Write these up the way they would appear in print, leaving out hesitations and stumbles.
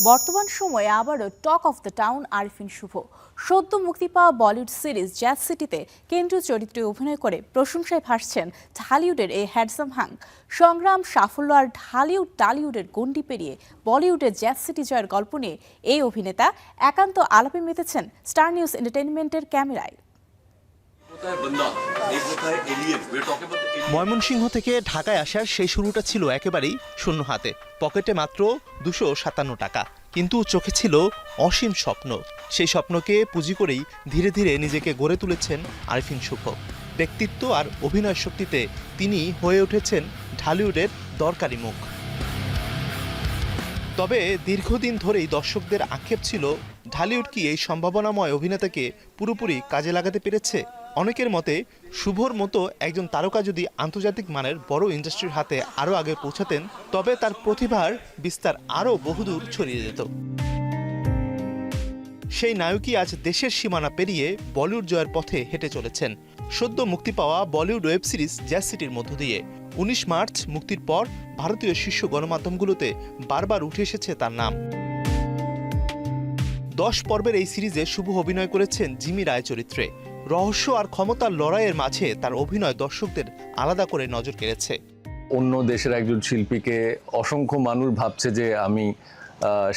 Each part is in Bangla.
বর্তমান সময়ে আবারও talk of the town Arifin Shuvo. সদ্য মুক্তি পাওয়া বলিউড সিরিজ জ্যাজ সিটিতে কেন্দ্রীয় চরিত্রে অভিনয় করে প্রশংসায় ভাসছেন ঢালিউডের এই হ্যান্ডসাম হাং। সংগ্রাম, সাফল্য আর টালিউডের গণ্ডি পেরিয়ে বলিউডের জ্যাজ সিটি জয়ের গল্প নিয়ে এই অভিনেতা একান্ত আলাপে মেতেছেন স্টার নিউজ এন্টারটেইনমেন্টের ক্যামেরায়। ময়মনসিংহ থেকে ঢাকায় আসার সেই শুরুটা ছিল একেবারেই শূন্য হাতে। পকেটে মাত্র 257 টাকা, কিন্তু চোখে ছিল অসীম স্বপ্ন। সেই স্বপ্নকে পুঁজি করেই ধীরে ধীরে নিজেকে গড়ে তুলেছেন আরিফিন শুভ। ব্যক্তিত্ব আর অভিনয় শক্তিতে তিনি হয়ে উঠেছেন ঢালিউডের দরকারি মুখ। তবে দীর্ঘদিন ধরেই দর্শকদের আক্ষেপ ছিল, ঢালিউড কি এই সম্ভাবনাময় অভিনেতাকে পুরোপুরি কাজে লাগাতে পেরেছে? অনেকের মতে শুভর মতো একজন তারকা যদি আন্তর্জাতিক মানের বড় ইন্ডাস্ট্রির হাতে আরও আগে পৌঁছাতেন, তবে তার প্রতিভার বিস্তার আরও বহুদূর ছড়িয়ে যেত। সেই নায়কই আজ দেশের সীমানা পেরিয়ে বলিউড জয়ের পথে হেঁটে চলেছেন সদ্য মুক্তি পাওয়া বলিউড ওয়েব সিরিজ জ্যাজ সিটির মধ্য দিয়ে। 19 মার্চ মুক্তির পর ভারতীয় শীর্ষ গণমাধ্যমগুলোতে বারবার উঠে এসেছে তার নাম। 10 পর্বের এই সিরিজে শুভ অভিনয় করেছেন জিমি রায় চরিত্রে। রহস্য আর ক্ষমতার লড়াইয়ের মাঝে তার অভিনয় দর্শকদের আলাদা করে নজর কেড়েছে। অন্য দেশের একজন শিল্পীকে অসংখ্য মানুষ ভাবছে যে আমি,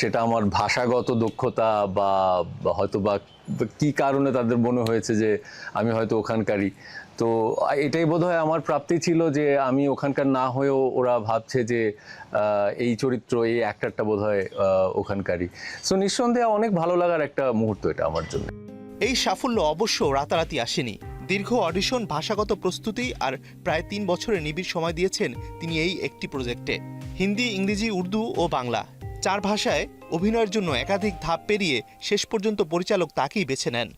সেটা আমার ভাষাগত দক্ষতা বা হয়তো বা কি কারণে তাদের মনে হয়েছে যে আমি হয়তো ওখানকারই। তো এটাই বোধহয় আমার প্রাপ্তি ছিল যে আমি ওখানকার না হয়েও ওরা ভাবছে যে এই চরিত্র, এই অ্যাক্টরটা বোধহয় ওখানকারই। সো নিঃসন্দেহে অনেক ভালো লাগার একটা মুহূর্ত এটা আমার জন্য। এই সাফল্য অবশ্য রাতারাতি আসেনি। দীর্ঘ অডিশন, ভাষাগত প্রস্তুতি আর প্রায় 3 বছরের নিবিড় সময় দিয়েছেন তিনি এই একটি প্রজেক্টে। হিন্দি, ইংরেজি, উর্দু ও বাংলা 4 ভাষায় অভিনয়ের জন্য একাধিক ধাপ পেরিয়ে শেষ পর্যন্ত পরিচালক তাকেই বেছে নেন।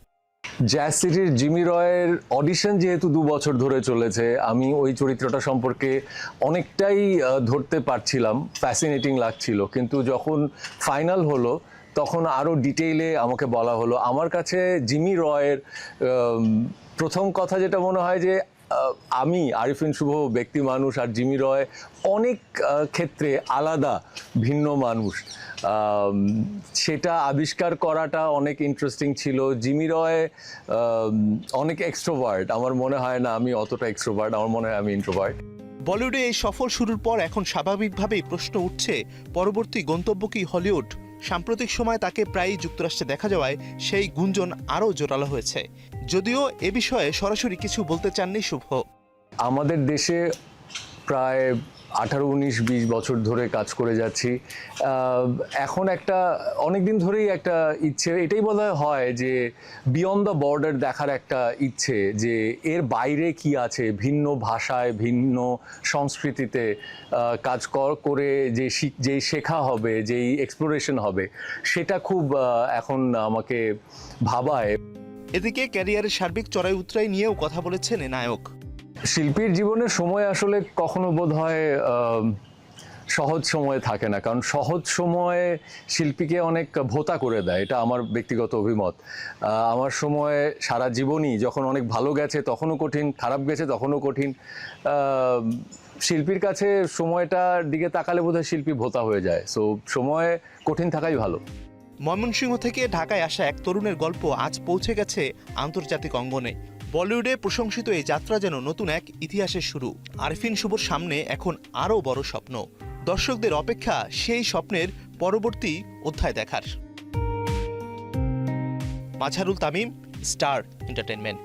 জ্যাজ সিটির জিমি রয়ের অডিশন যেহেতু 2 বছর ধরে চলেছে, আমি ওই চরিত্রটা সম্পর্কে অনেকটাই ধরতে পারছিলাম, ফ্যাসিনেটিং লাগছিল। কিন্তু যখন ফাইনাল হলো তখন আরও ডিটেইলে আমাকে বলা হলো। আমার কাছে জিমি রয়ের প্রথম কথা যেটা মনে হয় যে আমি আরিফিন শুভ ব্যক্তি মানুষ আর জিমি রয় অনেক ক্ষেত্রে আলাদা, ভিন্ন মানুষ। সেটা আবিষ্কার করাটা অনেক ইন্টারেস্টিং ছিল। জিমি রয় অনেক এক্সট্রোভার্ট, আমার মনে হয় না আমি অতটা এক্সট্রোভার্ট, আমার মনে হয় আমি ইন্ট্রোভার্ট। বলিউডে এই সফল শুরুর পর এখন স্বাভাবিকভাবেই প্রশ্ন উঠছে, পরবর্তী গন্তব্য কি হলিউড? সাম্প্রতিক সময় তাকে প্রায়ই যুক্তরাষ্ট্রে দেখা যাওয়ায় সেই গুঞ্জন আরও জোরালো হয়েছে। যদিও এ বিষয়ে সরাসরি কিছু বলতে চাননি শুভ। আমাদের দেশে প্রায় 18, 19, 20 বছর ধরে কাজ করে যাচ্ছি। এখন অনেকদিন ধরেই একটা ইচ্ছে, এটাই বোধহয় হয় যে বিয়ন্ড দ্য বর্ডার দেখার একটা ইচ্ছে, যে এর বাইরে কি আছে, ভিন্ন ভাষায়, ভিন্ন সংস্কৃতিতে কাজ করে যেই শেখা হবে, যেই এক্সপ্লোরেশন হবে, সেটা খুব এখন আমাকে ভাবায়। এদিকে ক্যারিয়ারের সার্বিক চড়াই উতরাই নিয়েও কথা বলেছেন এ নায়ক। শিল্পীর জীবনের সময় আসলে কখনো বোধহয় সহজ সময় থাকে না, কারণ সহজ সময়ে শিল্পীকে অনেক ভোতা করে দেয়, এটা আমার ব্যক্তিগত অভিমত। আমার সময়ে সারা জীবনই যখন অনেক ভালো গেছে তখনও কঠিন, খারাপ গেছে তখনও কঠিন। শিল্পীর কাছে সময়টার দিকে তাকালে বোধহয় শিল্পী ভোতা হয়ে যায়। সো সময়ে কঠিন থাকাই ভালো। ময়মনসিংহ থেকে ঢাকায় আসা এক তরুণের গল্প আজ পৌঁছে গেছে আন্তর্জাতিক অঙ্গনে। বলিউডে প্রশংসিত এই যাত্রা যেন নতুন এক ইতিহাসের শুরু। আরিফিন শুভর সামনে এখন আরও বড় স্বপ্ন। দর্শকদের অপেক্ষা সেই স্বপ্নের পরবর্তী অধ্যায় দেখার। Mazharul Tamim, star entertainment.